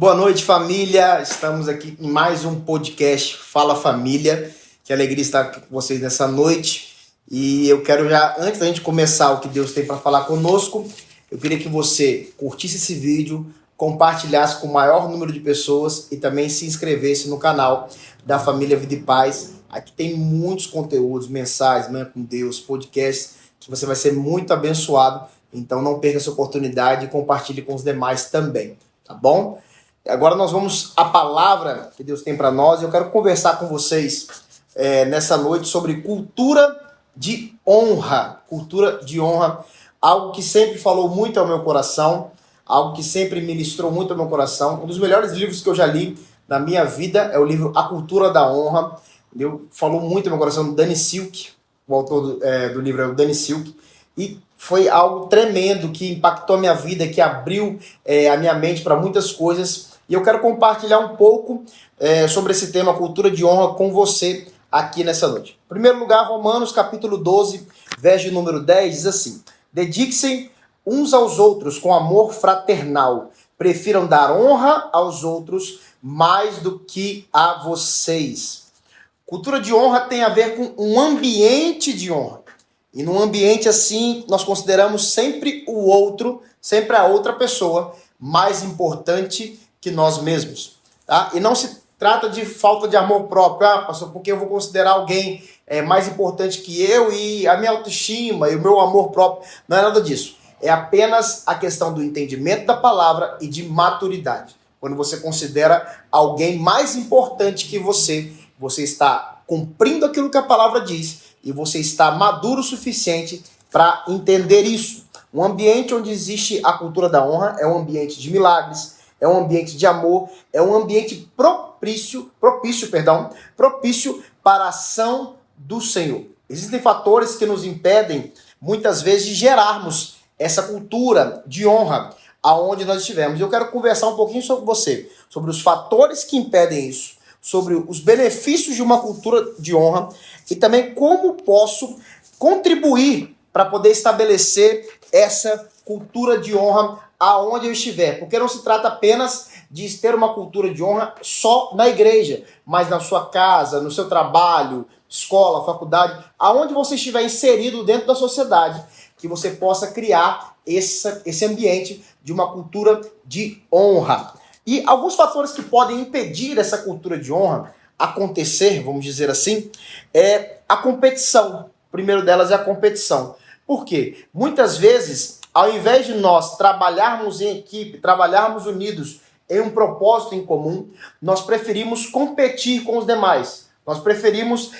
Boa noite, família. Estamos aqui em mais um podcast Fala Família. Que alegria estar aqui com vocês nessa noite. E eu quero já, antes da gente começar o que Deus tem para falar conosco, eu queria que você curtisse esse vídeo, compartilhasse com o maior número de pessoas e também se inscrevesse no canal da Família Vida e Paz. Aqui tem muitos conteúdos, mensagens, Manhã com Deus, podcasts, que você vai ser muito abençoado. Então não perca essa oportunidade e compartilhe com os demais também, tá bom? Agora nós vamos à palavra que Deus tem para nós. Eu quero conversar com vocês nessa noite sobre cultura de honra. Cultura de honra, algo que sempre falou muito ao meu coração, algo que sempre ministrou muito ao meu coração. Um dos melhores livros que eu já li na minha vida é o livro A Cultura da Honra. Falou muito ao meu coração, Danny Silk, o autor do livro é o Danny Silk. E foi algo tremendo que impactou a minha vida, que abriu a minha mente para muitas coisas. E eu quero compartilhar um pouco sobre esse tema, cultura de honra, com você aqui nessa noite. Em primeiro lugar, Romanos capítulo 12, verso número 10, diz assim: dediquem-se uns aos outros com amor fraternal. Prefiram dar honra aos outros mais do que a vocês. Cultura de honra tem a ver com um ambiente de honra. E num ambiente assim, nós consideramos sempre o outro, sempre a outra pessoa, mais importante que nós mesmos, tá? E não se trata de falta de amor próprio, pastor, porque eu vou considerar alguém mais importante que eu e a minha autoestima e o meu amor próprio. Não é nada disso. É apenas a questão do entendimento da palavra e de maturidade. Quando você considera alguém mais importante que você está cumprindo aquilo que a palavra diz e você está maduro o suficiente para entender isso. Um ambiente onde existe a cultura da honra é um ambiente de milagres, é um ambiente de amor, é um ambiente propício para a ação do Senhor. Existem fatores que nos impedem, muitas vezes, de gerarmos essa cultura de honra aonde nós estivermos. Eu quero conversar um pouquinho sobre você, sobre os fatores que impedem isso, sobre os benefícios de uma cultura de honra e também como posso contribuir para poder estabelecer essa cultura de honra aonde eu estiver, porque não se trata apenas de ter uma cultura de honra só na igreja, mas na sua casa, no seu trabalho, escola, faculdade, aonde você estiver inserido dentro da sociedade, que você possa criar esse ambiente de uma cultura de honra. E alguns fatores que podem impedir essa cultura de honra acontecer, vamos dizer assim, é a competição. O primeiro delas é a competição. Por quê? Muitas vezes, ao invés de nós trabalharmos em equipe, trabalharmos unidos em um propósito em comum, nós preferimos competir com os demais. Nós preferimos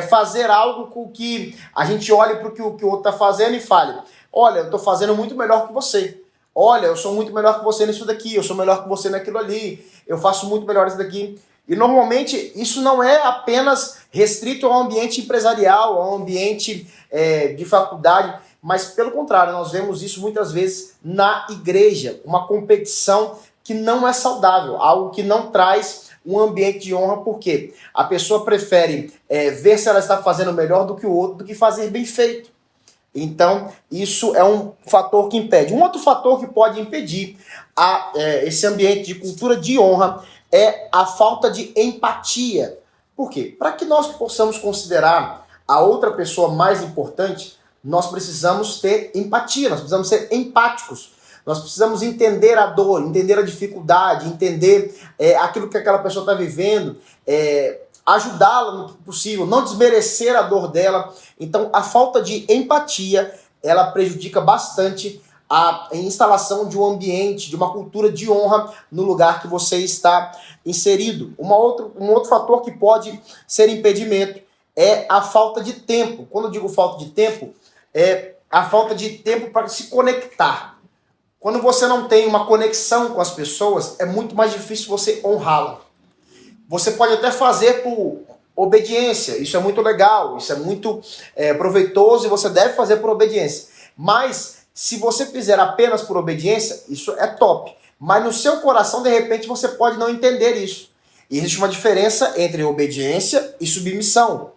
fazer algo com que a gente olhe para o que o outro está fazendo e fale: olha, eu estou fazendo muito melhor que você. Olha, eu sou muito melhor que você nisso daqui, eu sou melhor que você naquilo ali, eu faço muito melhor isso daqui. E normalmente isso não é apenas restrito ao ambiente empresarial, ao ambiente de faculdade, mas pelo contrário, nós vemos isso muitas vezes na igreja, uma competição que não é saudável, algo que não traz um ambiente de honra, porque a pessoa prefere ver se ela está fazendo melhor do que o outro, do que fazer bem feito. Então, isso é um fator que impede. Um outro fator que pode impedir esse ambiente de cultura de honra é a falta de empatia. Por quê? Para que nós possamos considerar a outra pessoa mais importante, nós precisamos ter empatia, nós precisamos ser empáticos. Nós precisamos entender a dor, entender a dificuldade, entender aquilo que aquela pessoa está vivendo, ajudá-la no que possível, não desmerecer a dor dela. Então, a falta de empatia, ela prejudica bastante a instalação de um ambiente, de uma cultura de honra no lugar que você está inserido. Um outro fator que pode ser impedimento é a falta de tempo. Quando eu digo falta de tempo, é a falta de tempo para se conectar. Quando você não tem uma conexão com as pessoas, é muito mais difícil você honrá-la. Você pode até fazer por obediência, isso é muito legal, isso é muito proveitoso e você deve fazer por obediência. Mas se você fizer apenas por obediência, isso é top. Mas no seu coração, de repente, você pode não entender isso. E existe uma diferença entre obediência e submissão.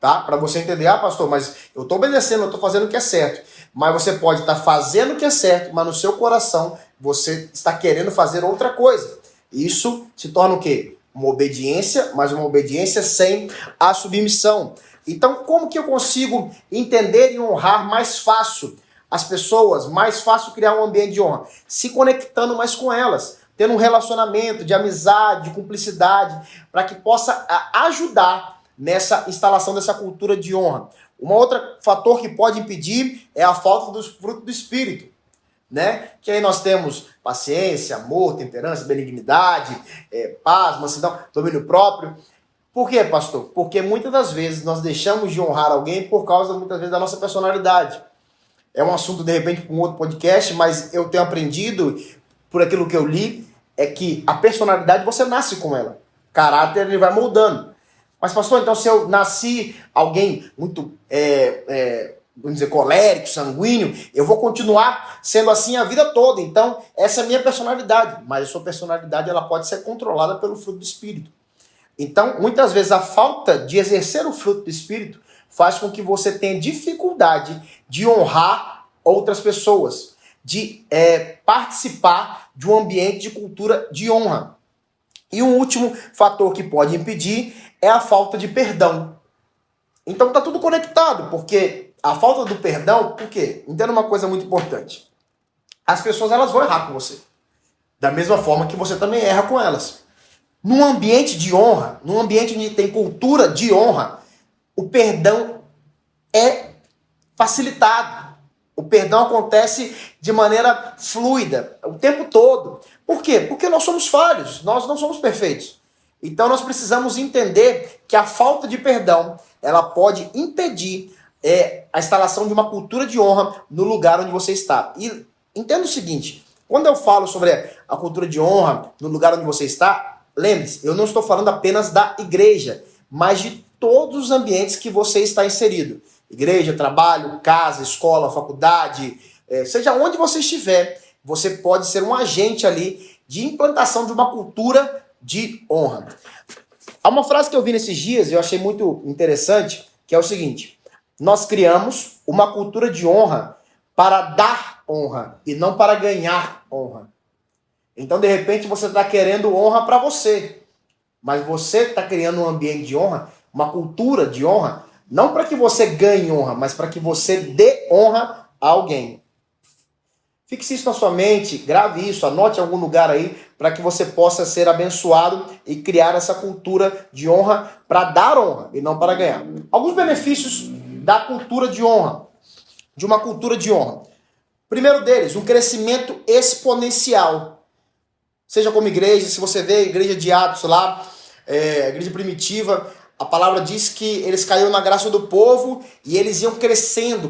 Tá? Para você entender, pastor, mas eu estou obedecendo, eu estou fazendo o que é certo. Mas você pode estar fazendo o que é certo, mas no seu coração você está querendo fazer outra coisa. Isso se torna o quê? Uma obediência, mas uma obediência sem a submissão. Então, como que eu consigo entender e honrar mais fácil as pessoas, mais fácil criar um ambiente de honra? Se conectando mais com elas, tendo um relacionamento de amizade, de cumplicidade, para que possa ajudar nessa instalação dessa cultura de honra. Um outro fator que pode impedir é a falta dos frutos do Espírito, né? Que aí nós temos paciência, amor, temperança, benignidade, paz, mansidão, domínio próprio. Por quê, pastor? Porque muitas das vezes nós deixamos de honrar alguém por causa, muitas vezes, da nossa personalidade. É um assunto, de repente, para um outro podcast, mas eu tenho aprendido, por aquilo que eu li, é que a personalidade você nasce com ela. O caráter ele vai moldando. Mas, pastor, então se eu nasci alguém muito, vamos dizer, colérico, sanguíneo, eu vou continuar sendo assim a vida toda. Então, essa é a minha personalidade. Mas a sua personalidade ela pode ser controlada pelo fruto do Espírito. Então, muitas vezes, a falta de exercer o fruto do Espírito faz com que você tenha dificuldade de honrar outras pessoas, de participar de um ambiente de cultura de honra. E um último fator que pode impedir é a falta de perdão. Então, está tudo conectado, porque a falta do perdão, por quê? Entenda uma coisa muito importante. As pessoas elas vão errar com você, da mesma forma que você também erra com elas. Num ambiente de honra, num ambiente onde tem cultura de honra, o perdão é facilitado. O perdão acontece de maneira fluida, o tempo todo. Por quê? Porque nós somos falhos, nós não somos perfeitos. Então nós precisamos entender que a falta de perdão, ela pode impedir a instalação de uma cultura de honra no lugar onde você está. E entenda o seguinte, quando eu falo sobre a cultura de honra no lugar onde você está, lembre-se, eu não estou falando apenas da igreja, mas de todos os ambientes que você está inserido. Igreja, trabalho, casa, escola, faculdade, seja onde você estiver, você pode ser um agente ali de implantação de uma cultura de honra. Há uma frase que eu vi nesses dias e eu achei muito interessante, que é o seguinte: nós criamos uma cultura de honra para dar honra e não para ganhar honra. Então, de repente, você está querendo honra para você, mas você está criando um ambiente de honra, uma cultura de honra, não para que você ganhe honra, mas para que você dê honra a alguém. Fixe isso na sua mente, grave isso, anote em algum lugar aí, para que você possa ser abençoado e criar essa cultura de honra para dar honra e não para ganhar. Alguns benefícios da cultura de honra, de uma cultura de honra. Primeiro deles, um crescimento exponencial. Seja como igreja, se você vê a igreja de Atos lá, a igreja primitiva, a palavra diz que eles caíram na graça do povo e eles iam crescendo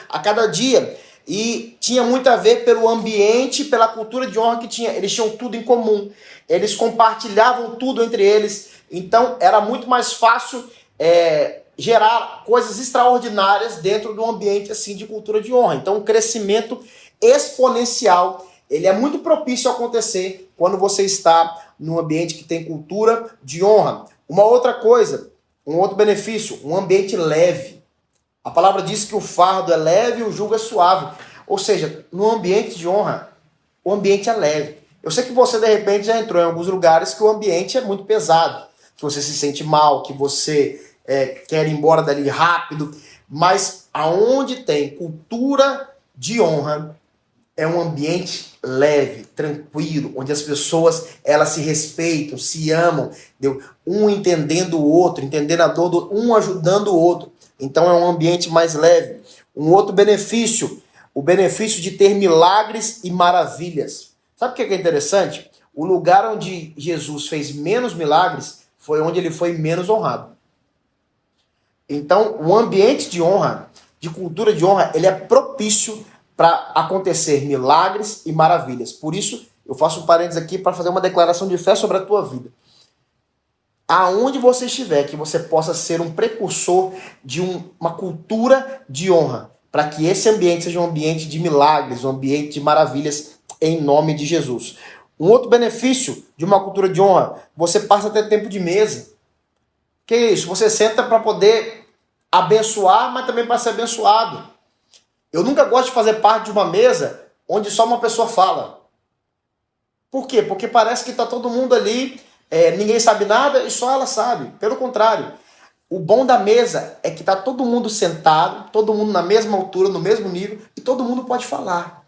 a cada dia. E tinha muito a ver pelo ambiente, pela cultura de honra que tinha. Eles tinham tudo em comum, eles compartilhavam tudo entre eles. Então era muito mais fácil gerar coisas extraordinárias dentro de um ambiente assim de cultura de honra. Então um crescimento exponencial, ele é muito propício a acontecer quando você está num ambiente que tem cultura de honra. Uma outra coisa, um outro benefício, um ambiente leve. A palavra diz que o fardo é leve e o jugo é suave. Ou seja, no ambiente de honra, o ambiente é leve. Eu sei que você, de repente, já entrou em alguns lugares que o ambiente é muito pesado, que você se sente mal, que você quer ir embora dali rápido, mas aonde tem cultura de honra, é um ambiente leve, tranquilo, onde as pessoas elas se respeitam, se amam, entendeu? Um entendendo o outro, entendendo a dor, um ajudando o outro. Então é um ambiente mais leve. Um outro benefício, o benefício de ter milagres e maravilhas. Sabe o que é interessante? O lugar onde Jesus fez menos milagres foi onde ele foi menos honrado. Então, o ambiente de honra, de cultura de honra, ele é propício para acontecer milagres e maravilhas. Por isso, eu faço um parênteses aqui para fazer uma declaração de fé sobre a tua vida. Aonde você estiver, que você possa ser um precursor de uma cultura de honra, para que esse ambiente seja um ambiente de milagres, um ambiente de maravilhas, em nome de Jesus. Um outro benefício de uma cultura de honra, você passa a ter tempo de mesa. Que é isso? Você senta para poder abençoar, mas também para ser abençoado. Eu nunca gosto de fazer parte de uma mesa onde só uma pessoa fala. Por quê? Porque parece que está todo mundo ali, ninguém sabe nada e só ela sabe. Pelo contrário, o bom da mesa é que está todo mundo sentado, todo mundo na mesma altura, no mesmo nível, e todo mundo pode falar.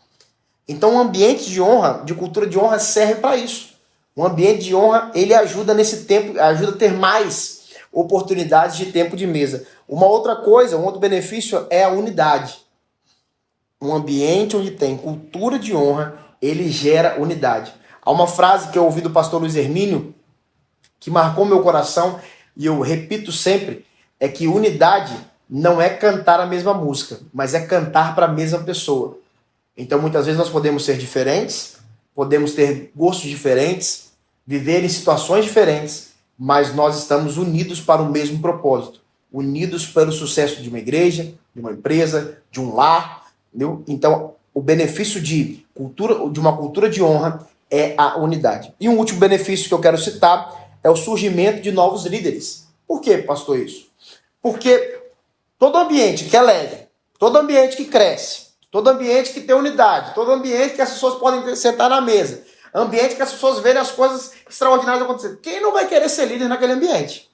Então um ambiente de honra, de cultura de honra, serve para isso. Um ambiente de honra, ele ajuda nesse tempo, ajuda a ter mais oportunidades de tempo de mesa. Uma outra coisa, um outro benefício é a unidade. Um ambiente onde tem cultura de honra, ele gera unidade. Há uma frase que eu ouvi do pastor Luiz Hermínio, que marcou meu coração, e eu repito sempre, é que unidade não é cantar a mesma música, mas é cantar para a mesma pessoa. Então muitas vezes nós podemos ser diferentes, podemos ter gostos diferentes, viver em situações diferentes, mas nós estamos unidos para o mesmo propósito, unidos pelo sucesso de uma igreja, de uma empresa, de um lar, entendeu? Então o benefício de uma cultura de honra é a unidade. E um último benefício que eu quero citar é o surgimento de novos líderes. Por que, pastor, isso? Porque todo ambiente que é leve, todo ambiente que cresce, todo ambiente que tem unidade, todo ambiente que as pessoas podem sentar na mesa, ambiente que as pessoas verem as coisas extraordinárias acontecendo. Quem não vai querer ser líder naquele ambiente?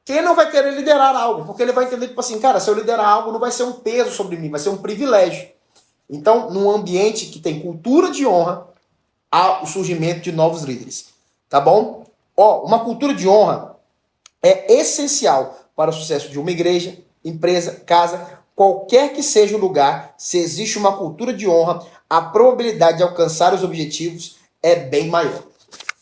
Quem não vai querer liderar algo? Porque ele vai entender, tipo assim, cara, se eu liderar algo, não vai ser um peso sobre mim, vai ser um privilégio. Então, num ambiente que tem cultura de honra, há o surgimento de novos líderes. Tá bom? Uma cultura de honra é essencial para o sucesso de uma igreja, empresa, casa, qualquer que seja o lugar. Se existe uma cultura de honra, a probabilidade de alcançar os objetivos é bem maior.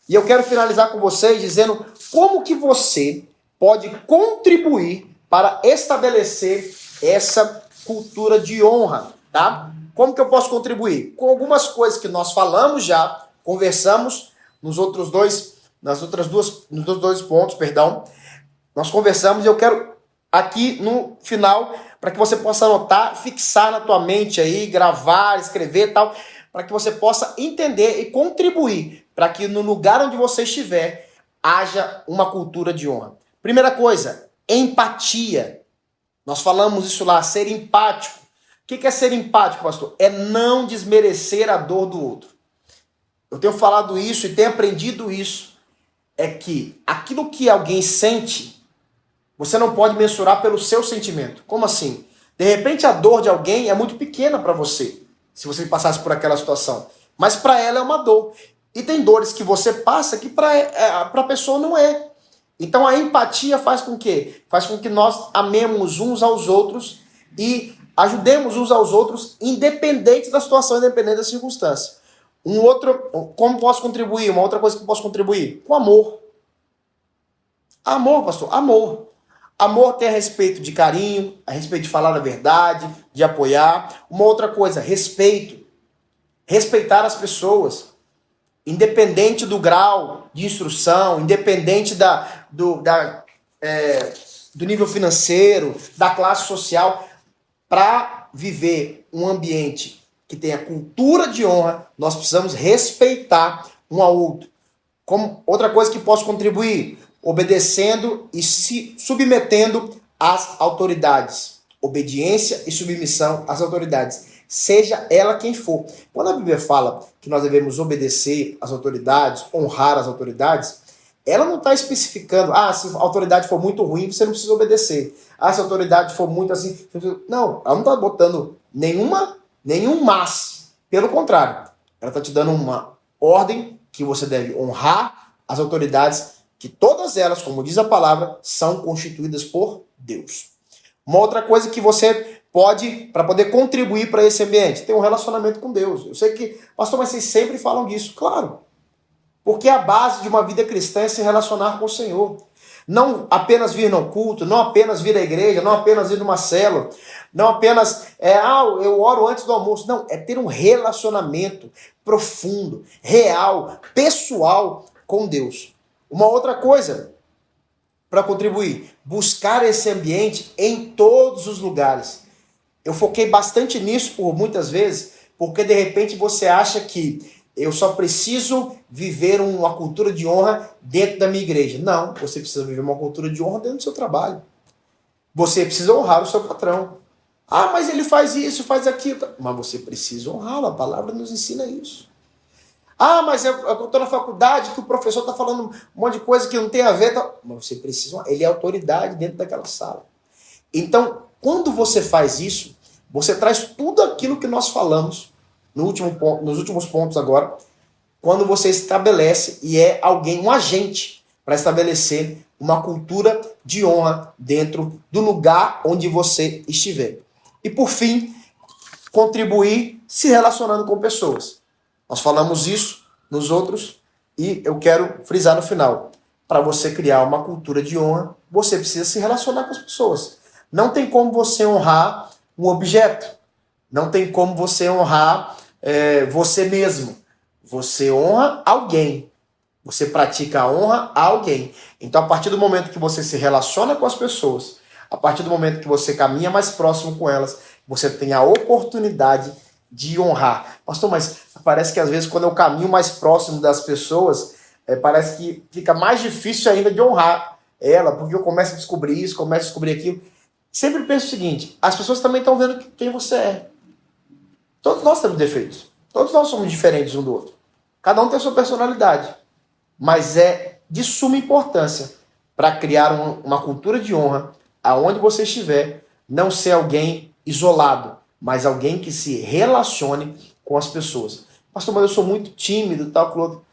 E eu quero finalizar com vocês dizendo como que você pode contribuir para estabelecer essa cultura de honra, tá? Como que eu posso contribuir? Com algumas coisas que nós falamos já, conversamos nos outros dois pontos, perdão. Nós conversamos e eu quero aqui no final, para que você possa anotar, fixar na tua mente aí, gravar, escrever e tal, para que você possa entender e contribuir para que no lugar onde você estiver haja uma cultura de honra. Primeira coisa, empatia. Nós falamos isso lá, ser empático. O que é ser empático, pastor? É não desmerecer a dor do outro. Eu tenho falado isso e tenho aprendido isso. É que aquilo que alguém sente, você não pode mensurar pelo seu sentimento. Como assim? De repente a dor de alguém é muito pequena para você, se você passasse por aquela situação. Mas para ela é uma dor. E tem dores que você passa que para a pessoa não é. Então a empatia faz com que? Faz com que nós amemos uns aos outros e ajudemos uns aos outros, independente da situação, independente da circunstância. Como posso contribuir? Uma outra coisa que posso contribuir? Com amor. Amor, pastor, amor. Amor tem a respeito de carinho, a respeito de falar a verdade, de apoiar. Uma outra coisa, respeito. Respeitar as pessoas. Independente do grau de instrução, independente do nível financeiro, da classe social, para viver um ambiente que tenha cultura de honra, nós precisamos respeitar um ao outro. Como outra coisa que posso contribuir, obedecendo e se submetendo às autoridades. Obediência e submissão às autoridades, seja ela quem for. Quando a Bíblia fala que nós devemos obedecer às autoridades, honrar as autoridades, ela não está especificando, se a autoridade for muito ruim, você não precisa obedecer. Se a autoridade for muito assim... Não, ela não está botando nenhum mas. Pelo contrário, ela está te dando uma ordem que você deve honrar as autoridades, que todas elas, como diz a palavra, são constituídas por Deus. Uma outra coisa que você pode, para poder contribuir para esse ambiente, ter um relacionamento com Deus. Eu sei que, pastor, mas vocês sempre falam disso. Claro. Porque a base de uma vida cristã é se relacionar com o Senhor. Não apenas vir no culto, não apenas vir à igreja, não apenas ir numa célula, não apenas, eu oro antes do almoço. Não, é ter um relacionamento profundo, real, pessoal com Deus. Uma outra coisa para contribuir, buscar esse ambiente em todos os lugares. Eu foquei bastante nisso por muitas vezes, porque de repente você acha que eu só preciso viver uma cultura de honra dentro da minha igreja. Não, você precisa viver uma cultura de honra dentro do seu trabalho. Você precisa honrar o seu patrão. Mas ele faz isso, faz aquilo. Mas você precisa honrá-lo, a palavra nos ensina isso. Ah, mas eu estou na faculdade que o professor está falando um monte de coisa que não tem a ver. Tá... Mas você precisa, ele é autoridade dentro daquela sala. Então, quando você faz isso, você traz tudo aquilo que nós falamos nos últimos pontos agora, quando você estabelece e é alguém, um agente, para estabelecer uma cultura de honra dentro do lugar onde você estiver. E por fim, contribuir se relacionando com pessoas. Nós falamos isso nos outros e eu quero frisar no final. Para você criar uma cultura de honra, você precisa se relacionar com as pessoas. Não tem como você honrar um objeto. Não tem como você honrar você mesmo. Você honra alguém. Você pratica a honra a alguém. Então, a partir do momento que você se relaciona com as pessoas, a partir do momento que você caminha mais próximo com elas, você tem a oportunidade de honrar. Pastor, mas parece que às vezes quando eu caminho mais próximo das pessoas, parece que fica mais difícil ainda de honrar ela, porque eu começo a descobrir isso, começo a descobrir aquilo. Sempre penso o seguinte, as pessoas também estão vendo quem você é. Todos nós temos defeitos. Todos nós somos diferentes um do outro. Cada um tem a sua personalidade. Mas é de suma importância para criar uma cultura de honra aonde você estiver, não ser alguém isolado, mas alguém que se relacione com as pessoas. Pastor, mas eu sou muito tímido, tal, outro.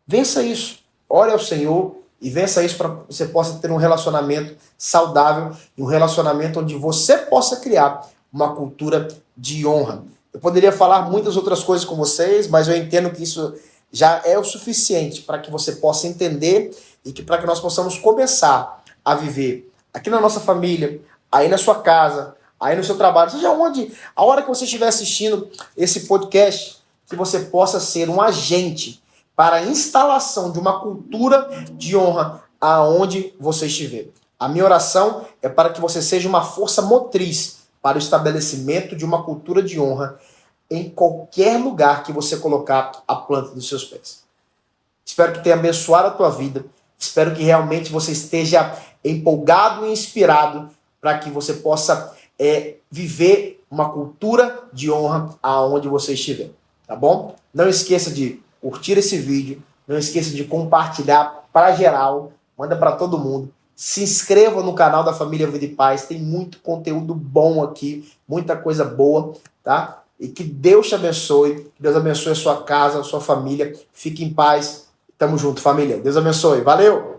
Vença isso. Ore ao Senhor e vença isso para que você possa ter um relacionamento saudável e um relacionamento onde você possa criar uma cultura de honra. Eu poderia falar muitas outras coisas com vocês, mas eu entendo que isso já é o suficiente para que você possa entender e que para que nós possamos começar a viver aqui na nossa família, aí na sua casa, aí no seu trabalho, seja onde, a hora que você estiver assistindo esse podcast, que você possa ser um agente para a instalação de uma cultura de honra aonde você estiver. A minha oração é para que você seja uma força motriz para o estabelecimento de uma cultura de honra em qualquer lugar que você colocar a planta dos seus pés. Espero que tenha abençoado a tua vida. Espero que realmente você esteja empolgado e inspirado para que você possa viver uma cultura de honra aonde você estiver. Tá bom? Não esqueça de curtir esse vídeo. Não esqueça de compartilhar para geral. Manda para todo mundo. Se inscreva no canal da Família Vida e Paz. Tem muito conteúdo bom aqui. Muita coisa boa, tá? E que Deus te abençoe. Que Deus abençoe a sua casa, a sua família. Fique em paz. Tamo junto, família. Deus abençoe. Valeu!